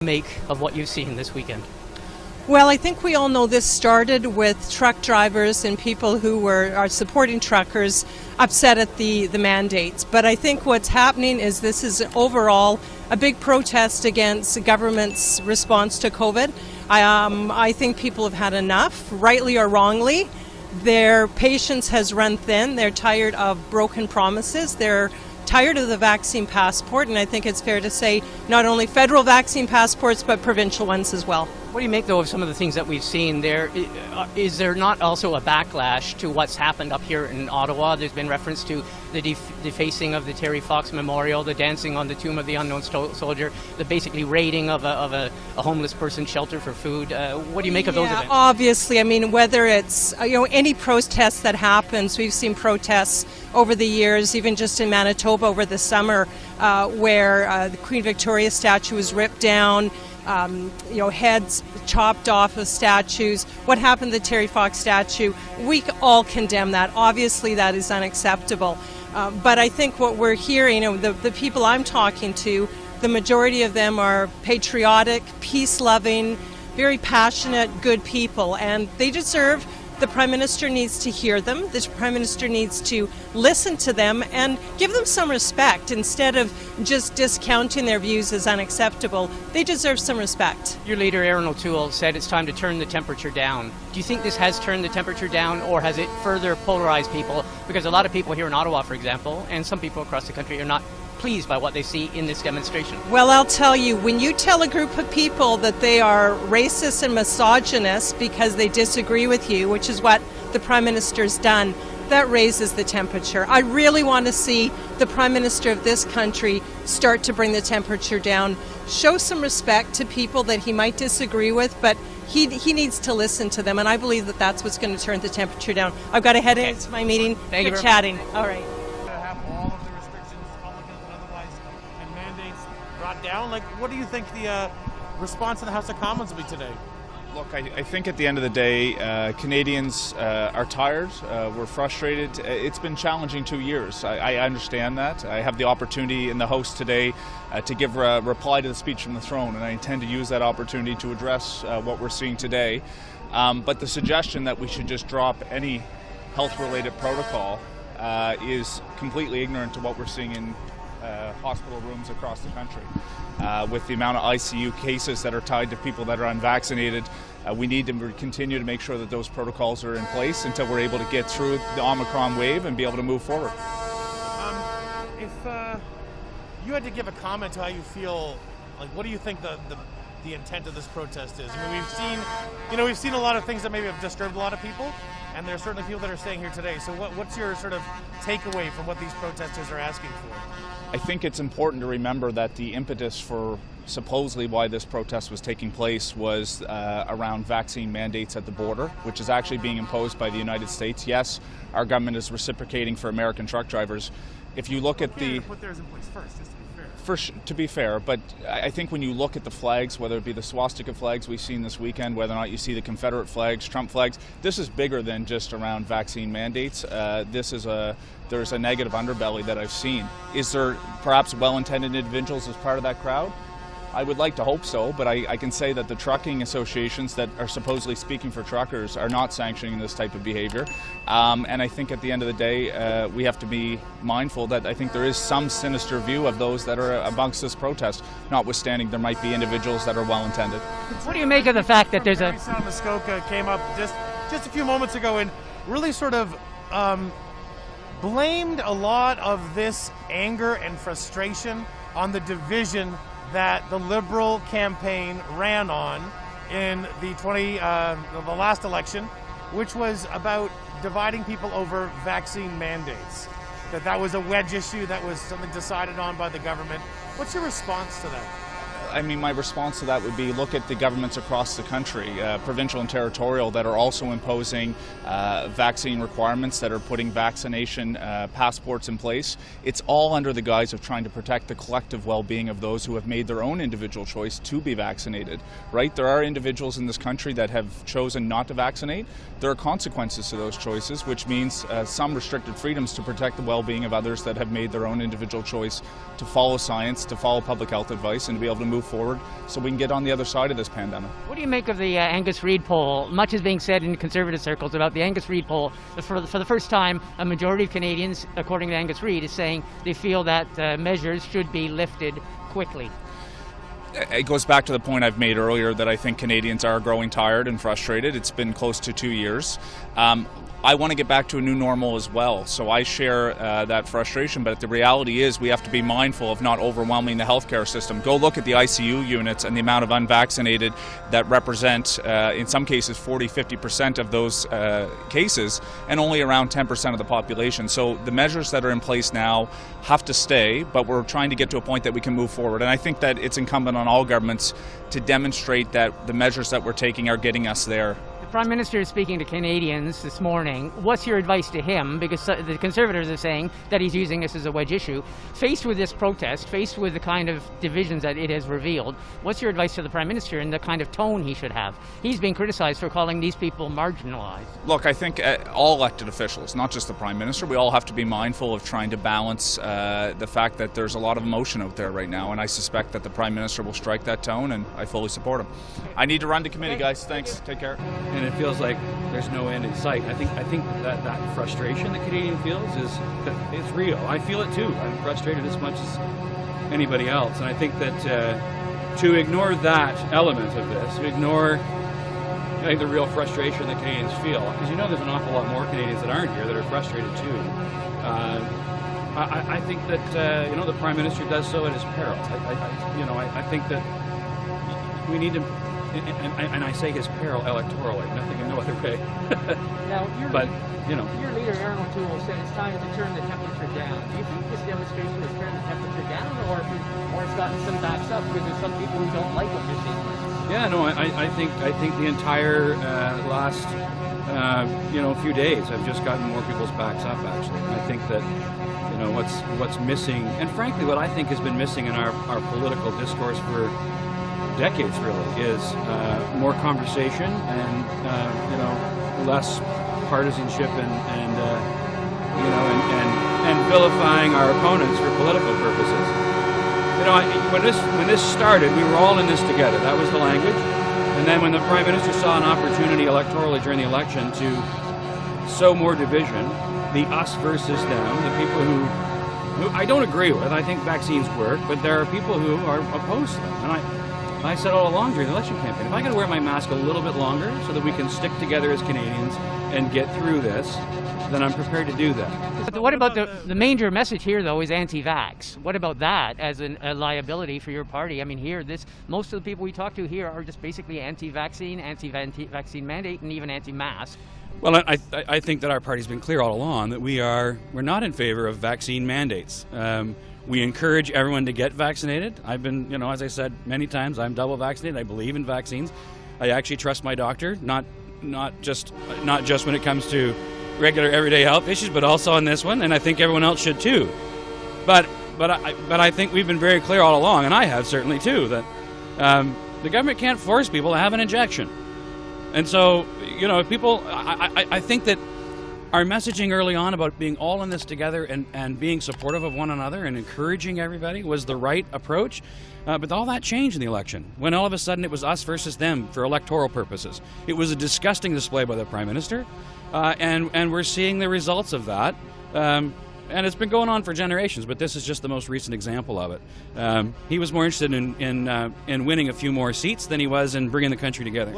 Make of what you've seen this weekend? Well, I think we all know this started with truck drivers and people who are supporting truckers upset at the mandates. But I think what's happening is this is overall a big protest against the government's response to COVID. I think people have had enough, rightly or wrongly. Their patience has run thin. They're tired of broken promises. They're tired of the vaccine passport, and I think it's fair to say not only federal vaccine passports but provincial ones as well. What do you make, though, of some of the things that we've seen there? Is there not also a backlash to what's happened up here in Ottawa? There's been reference to the defacing of the Terry Fox Memorial, the dancing on the tomb of the unknown soldier, the basically raiding of a homeless person's shelter for food. What do you make of those events? Obviously, I mean, whether it's any protest that happens, we've seen protests over the years, even just in Manitoba over the summer, where the Queen Victoria statue was ripped down. Heads chopped off of statues. What happened to the Terry Fox statue? We all condemn that. Obviously, that is unacceptable. But I think what we're hearing, the people I'm talking to, the majority of them are patriotic, peace-loving, very passionate, good people, and they deserve. The Prime Minister needs to hear them. The Prime Minister needs to listen to them and give them some respect instead of just discounting their views as unacceptable. They deserve some respect. Your leader, Aaron O'Toole, said it's time to turn the temperature down. Do you think this has turned the temperature down, or has it further polarized people? Because a lot of people here in Ottawa, for example, and some people across the country are not pleased by what they see in this demonstration. Well, I'll tell you, when you tell a group of people that they are racist and misogynist because they disagree with you, which is what the Prime Minister's done, that raises the temperature. I really want to see the Prime Minister of this country start to bring the temperature down, show some respect to people that he might disagree with, but he needs to listen to them, and I believe that that's what's going to turn the temperature down. I've got to head into my meeting. Thank you for chatting. Much. All right. Brought down. What do you think the response of the House of Commons will be today? Look, I think at the end of the day, Canadians are tired. We're frustrated. It's been challenging 2 years. I understand that. I have the opportunity in the House today to give a reply to the speech from the throne, and I intend to use that opportunity to address what we're seeing today. But the suggestion that we should just drop any health-related protocol is completely ignorant to what we're seeing in hospital rooms across the country. With the amount of ICU cases that are tied to people that are unvaccinated, we need to continue to make sure that those protocols are in place until we're able to get through the Omicron wave and be able to move forward. If you had to give a comment to how you feel, what do you think the intent of this protest is? I mean, we've seen a lot of things that maybe have disturbed a lot of people, and there are certainly people that are staying here today. So what's your sort of takeaway from what these protesters are asking for? I think it's important to remember that the impetus for supposedly why this protest was taking place was around vaccine mandates at the border, which is actually being imposed by the United States. Yes, our government is reciprocating for American truck drivers. If you look at the... put theirs in place first, just to be fair. To be fair, but I think when you look at the flags, whether it be the swastika flags we've seen this weekend, whether or not you see the Confederate flags, Trump flags, this is bigger than just around vaccine mandates. There's a negative underbelly that I've seen. Is there perhaps well-intended individuals as part of that crowd? I would like to hope so, but I can say that the trucking associations that are supposedly speaking for truckers are not sanctioning this type of behavior. And I think at the end of the day, we have to be mindful that I think there is some sinister view of those that are amongst this protest, notwithstanding there might be individuals that are well-intended. What do you make of the fact that there's Muskoka came up just a few moments ago and really sort of blamed a lot of this anger and frustration on the division that the Liberal campaign ran on in the last election, which was about dividing people over vaccine mandates. That was a wedge issue, that was something decided on by the government. What's your response to that? I mean, my response to that would be look at the governments across the country, provincial and territorial, that are also imposing vaccine requirements, that are putting vaccination passports in place. It's all under the guise of trying to protect the collective well-being of those who have made their own individual choice to be vaccinated, right? There are individuals in this country that have chosen not to vaccinate. There are consequences to those choices, which means some restricted freedoms to protect the well-being of others that have made their own individual choice to follow science, to follow public health advice, and to be able to move move forward so we can get on the other side of this pandemic. What do you make of the Angus Reid poll? Much is being said in conservative circles about the Angus Reid poll. For the first time, a majority of Canadians, according to Angus Reid, is saying they feel that measures should be lifted quickly. It goes back to the point I've made earlier that I think Canadians are growing tired and frustrated. It's been close to 2 years. I want to get back to a new normal as well, so I share that frustration, but the reality is we have to be mindful of not overwhelming the healthcare system. Go look at the ICU units and the amount of unvaccinated that represent, in some cases, 40-50% of those cases, and only around 10% of the population. So the measures that are in place now have to stay, but we're trying to get to a point that we can move forward. And I think that it's incumbent on all governments to demonstrate that the measures that we're taking are getting us there. The Prime Minister is speaking to Canadians this morning. What's your advice to him? Because the Conservatives are saying that he's using this as a wedge issue. Faced with this protest, faced with the kind of divisions that it has revealed, what's your advice to the Prime Minister and the kind of tone he should have? He's being criticized for calling these people marginalized. Look, I think all elected officials, not just the Prime Minister, we all have to be mindful of trying to balance the fact that there's a lot of emotion out there right now, and I suspect that the Prime Minister will strike that tone, and I fully support him. I need to run to committee, guys. Thanks. Take care. And it feels like there's no end in sight. I think that frustration the Canadian feels it's real. I feel it too. I'm frustrated as much as anybody else, and I think that to ignore that element of this, to ignore the real frustration that Canadians feel, because there's an awful lot more Canadians that aren't here that are frustrated too. I think that the Prime Minister does so at his peril. I think that we need to. And I say his peril electorally, nothing in no other way. Now, your leader, Aaron O'Toole, said it's time to turn the temperature down. Do you think this demonstration has turned the temperature down, or it's gotten some backs up because there's some people who don't like what they're seeing? Yeah, no, I think the entire last few days have just gotten more people's backs up. Actually, and I think that what's missing, and frankly, what I think has been missing in our political discourse for decades really is more conversation and less partisanship and vilifying our opponents for political purposes. When this started, we were all in this together. That was the language. And then when the Prime Minister saw an opportunity electorally during the election to sow more division, the us versus them, the people who I don't agree with. I think vaccines work, but there are people who are opposed to them. And I said all along during the election campaign, if I got to wear my mask a little bit longer so that we can stick together as Canadians and get through this, then I'm prepared to do that. But what about the major message here, though, is anti-vax? What about that as a liability for your party? I mean, most of the people we talk to here are just basically anti-vaccine, anti-vaccine mandate, and even anti-mask. Well, I think that our party's been clear all along that we're not in favor of vaccine mandates. We encourage everyone to get vaccinated. I've been, as I said many times, I'm double vaccinated. I believe in vaccines. I actually trust my doctor, not just when it comes to regular everyday health issues, but also on this one, and I think everyone else should too. But I think we've been very clear all along, and I have certainly too, that the government can't force people to have an injection. And so, people, I think that our messaging early on about being all in this together and being supportive of one another and encouraging everybody was the right approach. But all that changed in the election, when all of a sudden it was us versus them for electoral purposes. It was a disgusting display by the Prime Minister, and we're seeing the results of that. And it's been going on for generations, but this is just the most recent example of it. He was more interested in winning a few more seats than he was in bringing the country together.